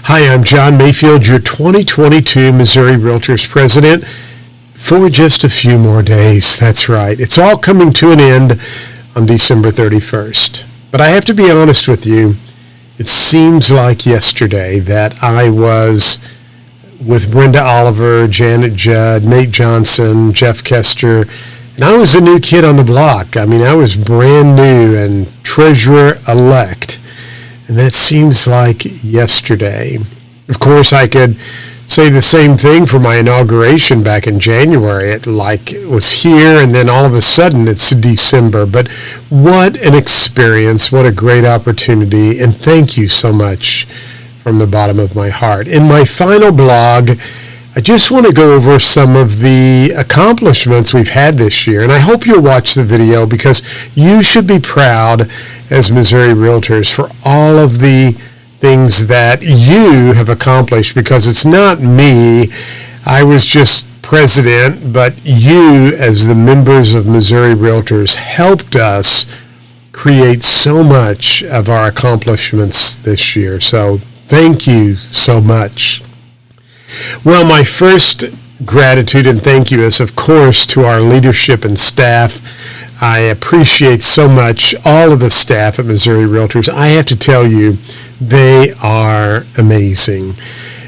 Hi, I'm John Mayfield, your 2022 Missouri REALTORS president for just a few more days. That's right. It's all coming to an end on December 31st. But I have to be honest with you, it seems like yesterday that I was with Brenda Oliver, Janet Judd, Nate Johnson, Jeff Kester, and I was a new kid on the block. I mean, I was brand new and treasurer-elect. And that seems like yesterday. Of course, I could say the same thing for my inauguration back in January. It was here, and then all of a sudden it's December. But what an experience. What a great opportunity. And thank you so much from the bottom of my heart. In my final blog, I just want to go over some of the accomplishments we've had this year, and I hope you'll watch the video because you should be proud as Missouri Realtors for all of the things that you have accomplished, because it's not me. I was just president, but you as the members of Missouri Realtors helped us create so much of our accomplishments this year. So thank you so much. Well, my first gratitude and thank you is, of course, to our leadership and staff. I appreciate so much all of the staff at Missouri Realtors. I have to tell you, they are amazing.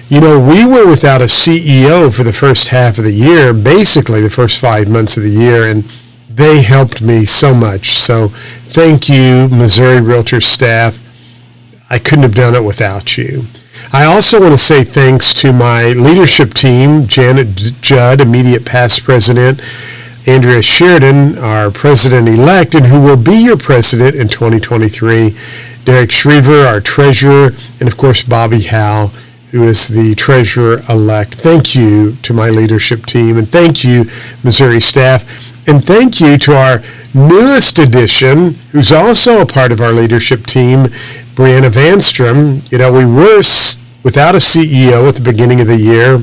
You know, we were without a CEO for the first half of the year, basically the first 5 months of the year, and they helped me so much. So thank you, Missouri Realtors staff. I couldn't have done it without you. I also want to say thanks to my leadership team, Janet Judd, immediate past president, Andrea Sheridan, our president-elect, and who will be your president in 2023, Derek Schriever, our treasurer, and of course Bobby Howe, who is the treasurer-elect. Thank you to my leadership team, and thank you, Missouri staff, and thank you to our newest addition, who's also a part of our leadership team, Brianna Vanstrom. You know, we were without a CEO at the beginning of the year.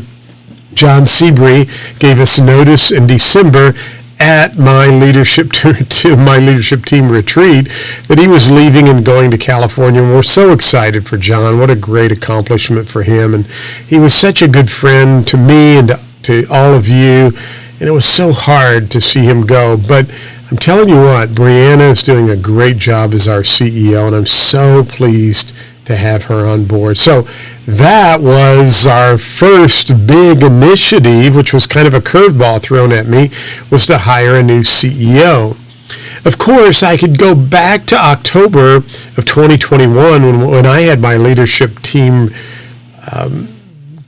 John Seabree gave us notice in December at my leadership team retreat that he was leaving and going to California. And we're so excited for John. What a great accomplishment for him. And he was such a good friend to me and to all of you. And it was so hard to see him go. But I'm telling you what, Brianna is doing a great job as our CEO, and I'm so pleased to have her on board. So that was our first big initiative, which was kind of a curveball thrown at me, was to hire a new CEO. Of course, I could go back to October of 2021 when I had my leadership team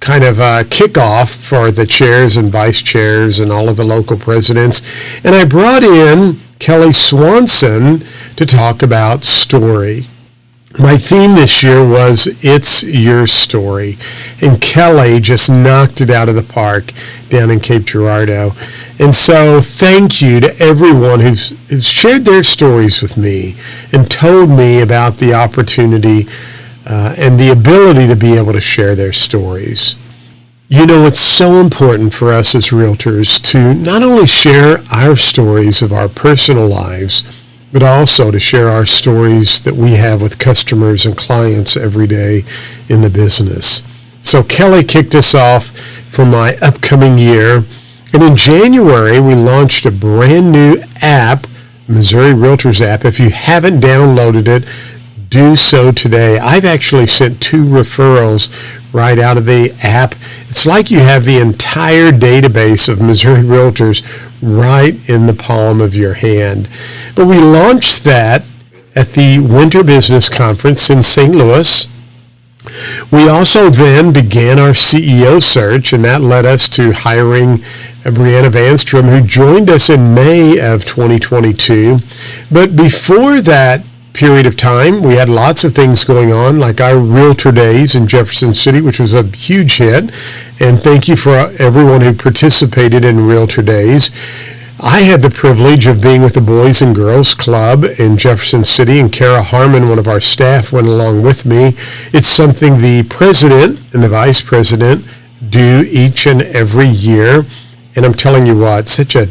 kind of kickoff for the chairs and vice chairs and all of the local presidents. And I brought in Kelly Swanson to talk about story. My theme this year was It's Your Story. And Kelly just knocked it out of the park down in Cape Girardeau. And so thank you to everyone who's shared their stories with me and told me about the opportunity and the ability to be able to share their stories. You know, it's so important for us as realtors to not only share our stories of our personal lives, but also to share our stories that we have with customers and clients every day in the business. So Kelly kicked us off for my upcoming year. And in January, we launched a brand new app, Missouri Realtors app. If you haven't downloaded it, do so today. I've actually sent 2 referrals right out of the app. It's like you have the entire database of Missouri Realtors right in the palm of your hand. But we launched that at the Winter Business Conference in St. Louis. We also then began our CEO search, and that led us to hiring Brianna Vanstrom, who joined us in May of 2022. But before that period of time, we had lots of things going on, like our Realtor Days in Jefferson City, which was a huge hit. And thank you for everyone who participated in Realtor Days. I had the privilege of being with the Boys and Girls Club in Jefferson City, and Kara Harmon, one of our staff, went along with me. It's something the president and the vice president do each and every year. And I'm telling you what, such a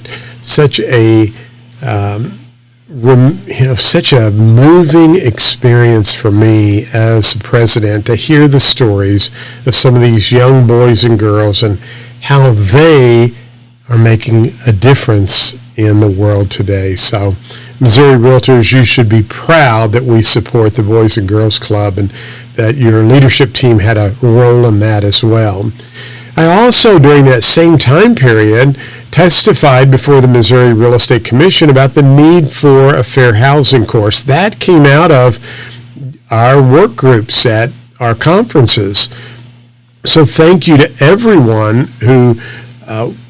such a moving experience for me as the president to hear the stories of some of these young boys and girls and how they are making a difference in the world today. So, Missouri Realtors, you should be proud that we support the Boys and Girls Club and that your leadership team had a role in that as well. I also, during that same time period, testified before the Missouri Real Estate Commission about the need for a fair housing course. That came out of our work groups at our conferences. So thank you to everyone who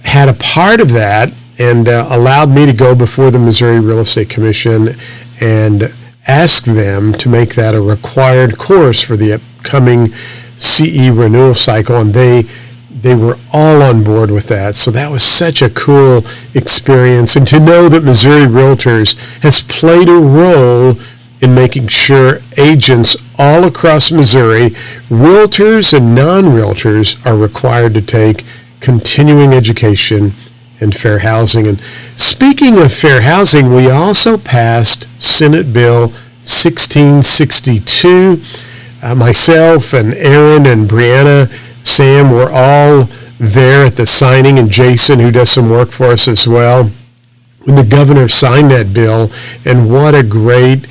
had a part of that and allowed me to go before the Missouri Real Estate Commission and ask them to make that a required course for the upcoming CE renewal cycle, and they were all on board with that. So that was such a cool experience. And to know that Missouri Realtors has played a role in making sure agents all across Missouri, realtors and non-realtors, are required to take continuing education and fair housing. And speaking of fair housing, we also passed Senate Bill 1662. Myself and Aaron and Brianna, Sam were all there at the signing, and Jason, who does some work for us as well, when the governor signed that bill. And what a great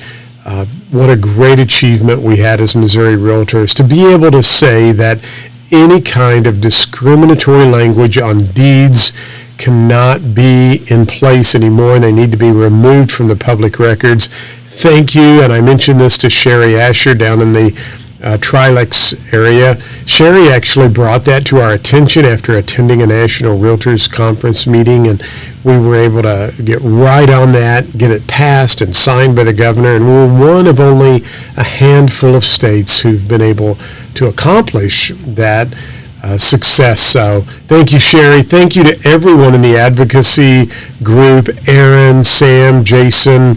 achievement we had as Missouri Realtors to be able to say that any kind of discriminatory language on deeds cannot be in place anymore, and they need to be removed from the public records. Thank you, and I mentioned this to Sherry Asher down in the Trilix area. Sherry actually brought that to our attention after attending a National Realtors Conference meeting, and we were able to get right on that, get it passed and signed by the governor, and we're one of only a handful of states who've been able to accomplish that success. So thank you, Sherry. Thank you to everyone in the advocacy group, Aaron, Sam, Jason,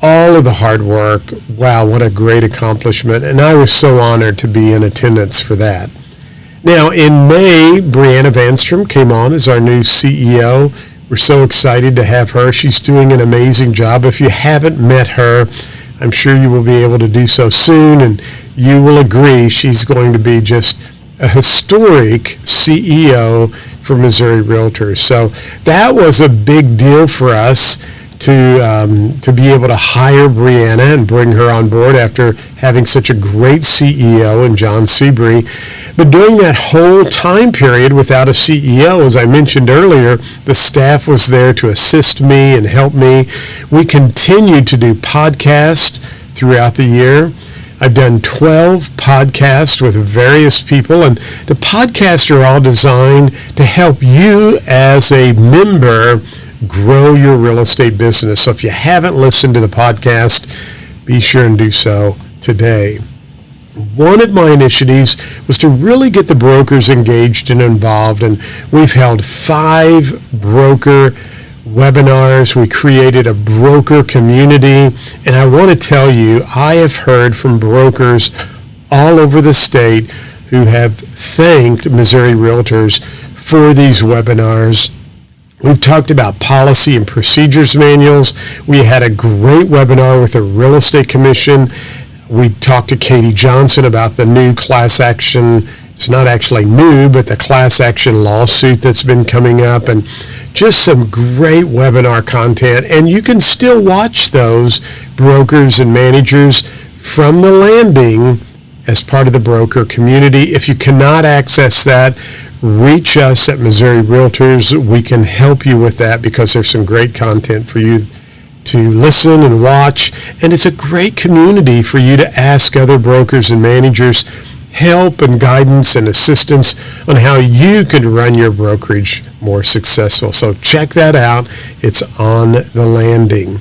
all of the hard work. Wow, what a great accomplishment. And I was so honored to be in attendance for that. Now, in May, Brianna Vanstrom came on as our new CEO. We're so excited to have her. She's doing an amazing job. If you haven't met her, I'm sure you will be able to do so soon, and you will agree she's going to be just a historic CEO for Missouri Realtors. So that was a big deal for us to be able to hire Brianna and bring her on board after having such a great CEO in John Seabury. But during that whole time period without a CEO, as I mentioned earlier, the staff was there to assist me and help me. We continued to do podcasts throughout the year. I've done 12 podcasts with various people, and the podcasts are all designed to help you as a member grow your real estate business. So if you haven't listened to the podcast, be sure and do so today. One of my initiatives was to really get the brokers engaged and involved, and we've held 5 broker webinars. We created a broker community, and I want to tell you, I have heard from brokers all over the state who have thanked Missouri Realtors for these webinars. We've talked about policy and procedures manuals. We had a great webinar with the Real Estate Commission. We talked to Katie Johnson about the new class action. It's not actually new, but the class action lawsuit that's been coming up, and just some great webinar content. And you can still watch those, brokers and managers, from the landing as part of the broker community. If you cannot access that, reach us at Missouri Realtors. We can help you with that because there's some great content for you to listen and watch. And it's a great community for you to ask other brokers and managers help and guidance and assistance on how you could run your brokerage more successful. So check that out. It's on the landing.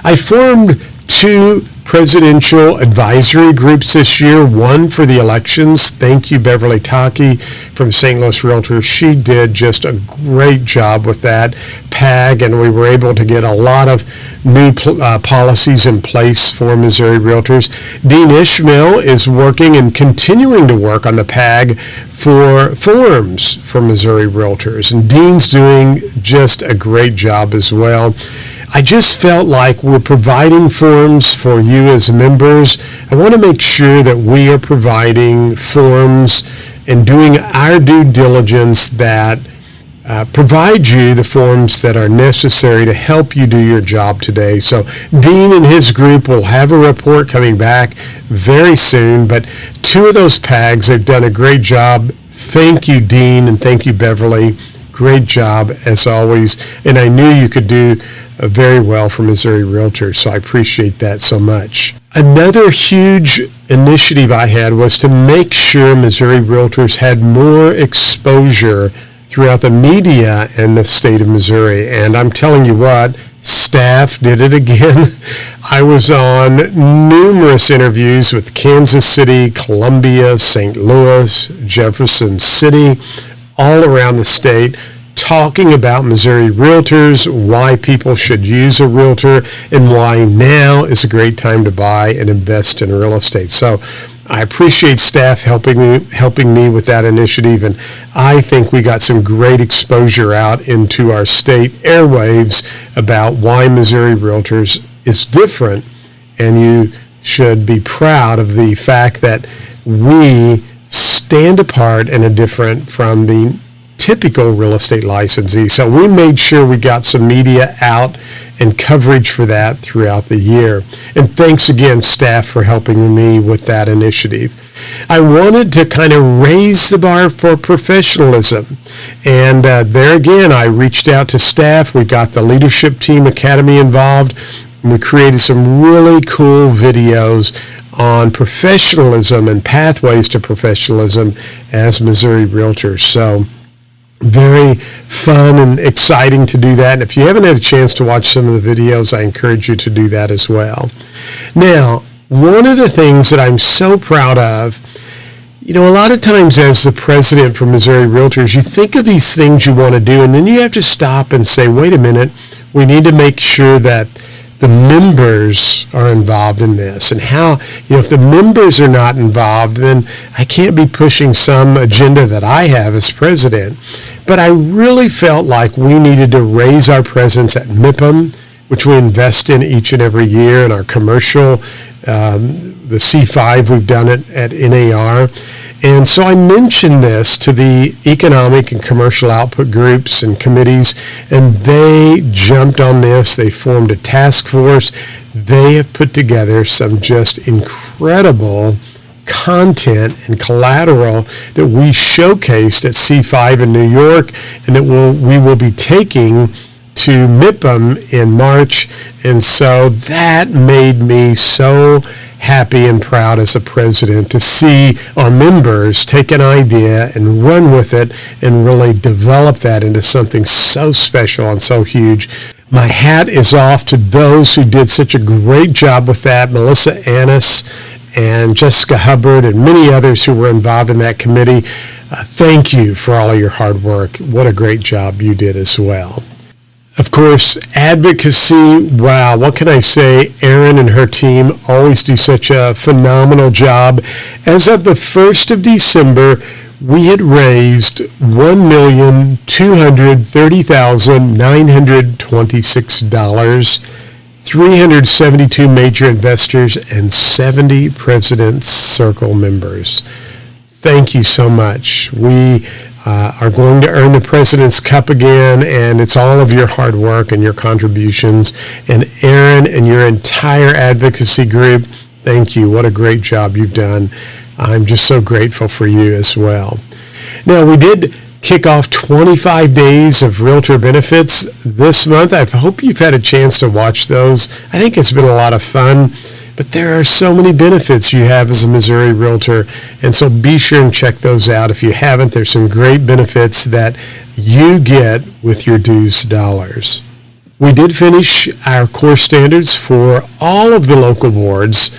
I formed 2 presidential advisory groups this year, one for the elections. Thank you, Beverly Taki from St. Louis Realtors. She did just a great job with that PAG, and we were able to get a lot of new policies in place for Missouri Realtors. Dean Ishmael is working and continuing to work on the PAG for forms for Missouri Realtors, and Dean's doing just a great job as well. I just felt like we're providing forms for you as members. I want to make sure that we are providing forms and doing our due diligence that provide you the forms that are necessary to help you do your job today. So Dean and his group will have a report coming back very soon, but 2 of those PAGs, they've done a great job. Thank you, Dean, and thank you, Beverly. Great job, as always. And I knew you could do very well for Missouri Realtors, so I appreciate that so much. Another huge initiative I had was to make sure Missouri Realtors had more exposure throughout the media in the state of Missouri. And I'm telling you what, staff did it again. I was on numerous interviews with Kansas City, Columbia, St. Louis, Jefferson City, all around the state, talking about Missouri Realtors, why people should use a realtor, and why now is a great time to buy and invest in real estate. So I appreciate staff helping me with that initiative, and I think we got some great exposure out into our state airwaves about why Missouri Realtors is different, and you should be proud of the fact that we stand apart and are different from the typical real estate licensee. So we made sure we got some media out and coverage for that throughout the year. And thanks again, staff, for helping me with that initiative. I wanted to kind of raise the bar for professionalism. And there again, I reached out to staff. We got the Leadership Team Academy involved. And we created some really cool videos on professionalism and pathways to professionalism as Missouri Realtors. So very fun and exciting to do that. And if you haven't had a chance to watch some of the videos, I encourage you to do that as well. Now, one of the things that I'm so proud of, a lot of times as the president for Missouri Realtors, you think of these things you want to do, and then you have to stop and say, wait a minute, we need to make sure that the members are involved in this. And how, if the members are not involved, then I can't be pushing some agenda that I have as president. But I really felt like we needed to raise our presence at MIPIM, which we invest in each and every year, in our commercial, the C5, we've done it at NAR. And so I mentioned this to the economic and commercial output groups and committees, and they jumped on this. They formed a task force. They have put together some just incredible content and collateral that we showcased at C5 in New York, and that we will be taking to MIPIM in March. And so that made me so happy and proud as a president to see our members take an idea and run with it and really develop that into something so special and so huge. My hat is off to those who did such a great job with that, Melissa Annis and Jessica Hubbard and many others who were involved in that committee. Thank you for all of your hard work. What a great job you did as well. Of course, advocacy, wow, what can I say? Erin and her team always do such a phenomenal job. As of the 1st of December, we had raised $1,230,926, 372 major investors, and 70 President's Circle members. Thank you so much. We are going to earn the President's Cup again, and it's all of your hard work and your contributions. And Erin and your entire advocacy group, thank you. What a great job you've done. I'm just so grateful for you as well. Now, we did kick off 25 days of Realtor benefits this month. I hope you've had a chance to watch those. I think it's been a lot of fun. But there are so many benefits you have as a Missouri Realtor, and so be sure and check those out. If you haven't, there's some great benefits that you get with your dues dollars. We did finish our core standards for all of the local boards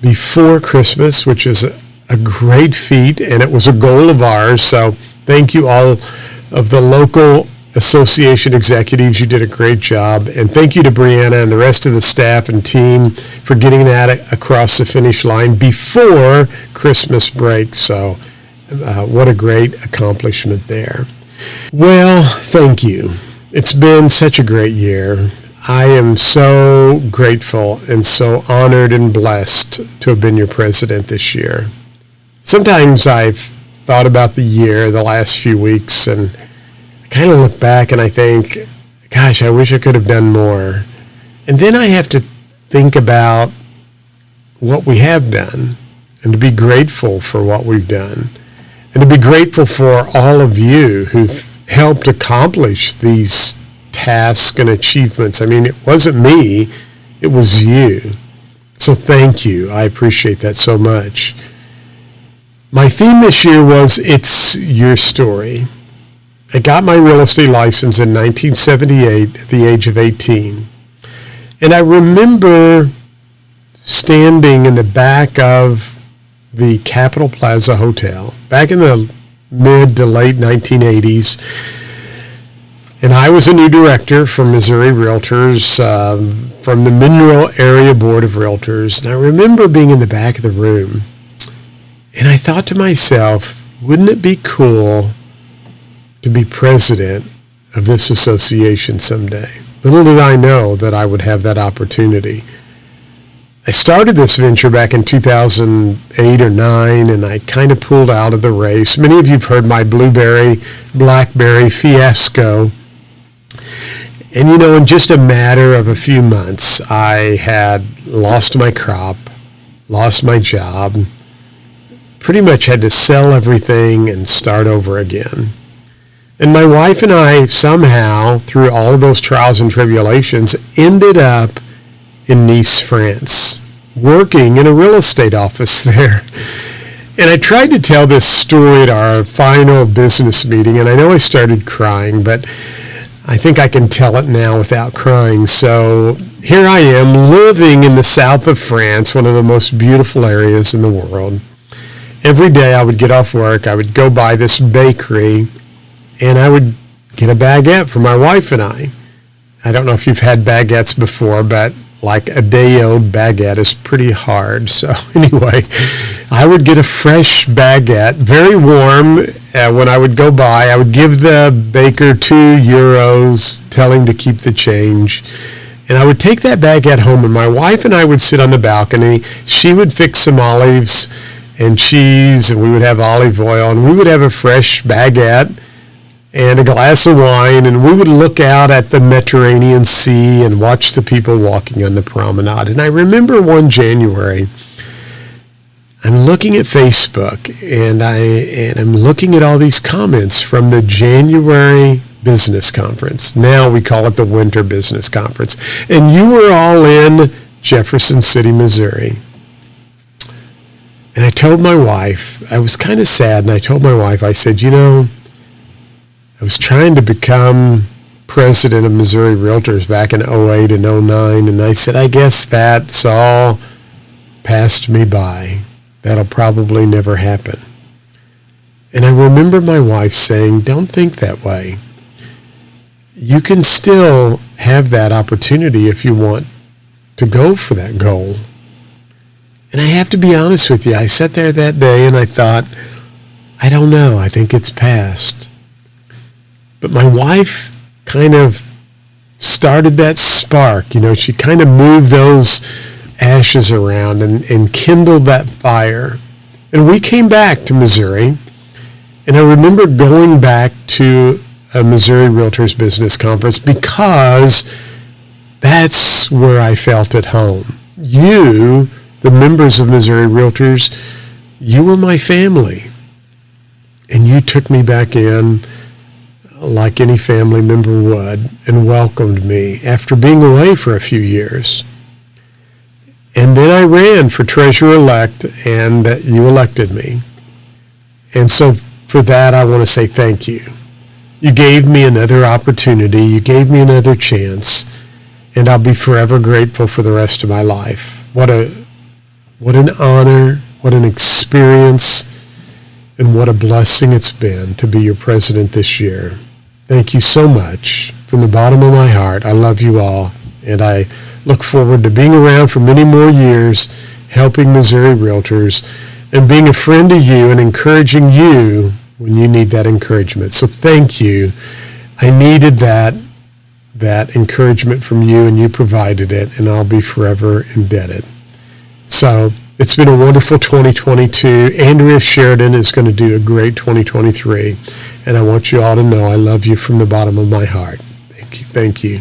before Christmas, which is a great feat, and it was a goal of ours. So thank you all of the local association executives. You did a great job. And thank you to Brianna and the rest of the staff and team for getting that across the finish line before Christmas break. So what a great accomplishment there. Well, thank you. It's been such a great year. I am so grateful and so honored and blessed to have been your president this year. Sometimes I've thought about the last few weeks, and I kind of look back and I think, gosh, I wish I could have done more. And then I have to think about what we have done and to be grateful for what we've done and to be grateful for all of you who've helped accomplish these tasks and achievements. I mean, it wasn't me, it was you. So thank you. I appreciate that so much. My theme this year was It's Your Story. I got my real estate license in 1978 at the age of 18. And I remember standing in the back of the Capitol Plaza Hotel back in the mid to late 1980s. And I was a new director for Missouri Realtors, from the Monroe Area Board of Realtors. And I remember being in the back of the room. And I thought to myself, wouldn't it be cool to be president of this association someday? Little did I know that I would have that opportunity. I started this venture back in 2008 or 9, and I kind of pulled out of the race. Many of you have heard my blackberry fiasco. And, in just a matter of a few months, I had lost my crop, lost my job, pretty much had to sell everything and start over again. And my wife and I somehow, through all of those trials and tribulations, ended up in Nice, France, working in a real estate office there. And I tried to tell this story at our final business meeting, and I know I started crying, but I think I can tell it now without crying. So here I am living in the south of France, one of the most beautiful areas in the world. Every day I would get off work, I would go by this bakery, and I would get a baguette for my wife and I. I don't know if you've had baguettes before, but like a day-old baguette is pretty hard. So anyway, I would get a fresh baguette, very warm. When I would go by, I would give the baker €2, tell him to keep the change. And I would take that baguette home, and my wife and I would sit on the balcony. She would fix some olives and cheese, and we would have olive oil, and we would have a fresh baguette and a glass of wine, and we would look out at the Mediterranean Sea and watch the people walking on the promenade. And I remember one January, I'm looking at Facebook, and I'm looking at all these comments from the January Business Conference. Now we call it the Winter Business Conference. And you were all in Jefferson City, Missouri. And I told my wife, I was kind of sad, and I told my wife, I said, I was trying to become president of Missouri Realtors back in 08 and 09, and I said, I guess that's all passed me by. That'll probably never happen. And I remember my wife saying, don't think that way. You can still have that opportunity if you want to go for that goal. And I have to be honest with you, I sat there that day and I thought, I don't know, I think it's past. But my wife kind of started that spark. She kind of moved those ashes around and kindled that fire. And we came back to Missouri. And I remember going back to a Missouri Realtors Business Conference because that's where I felt at home. You, the members of Missouri Realtors, you were my family. And you took me back in like any family member would, and welcomed me after being away for a few years. And then I ran for treasurer-elect, and you elected me. And so for that, I want to say thank you. You gave me another opportunity. You gave me another chance, and I'll be forever grateful for the rest of my life. What an honor, what an experience, and what a blessing it's been to be your president this year. Thank you so much. From the bottom of my heart, I love you all, and I look forward to being around for many more years, helping Missouri Realtors, and being a friend to you and encouraging you when you need that encouragement. So thank you. I needed that that encouragement from you, and you provided it, and I'll be forever indebted. So it's been a wonderful 2022. Andrea Sheridan is going to do a great 2023, and I want you all to know I love you from the bottom of my heart. Thank you. Thank you.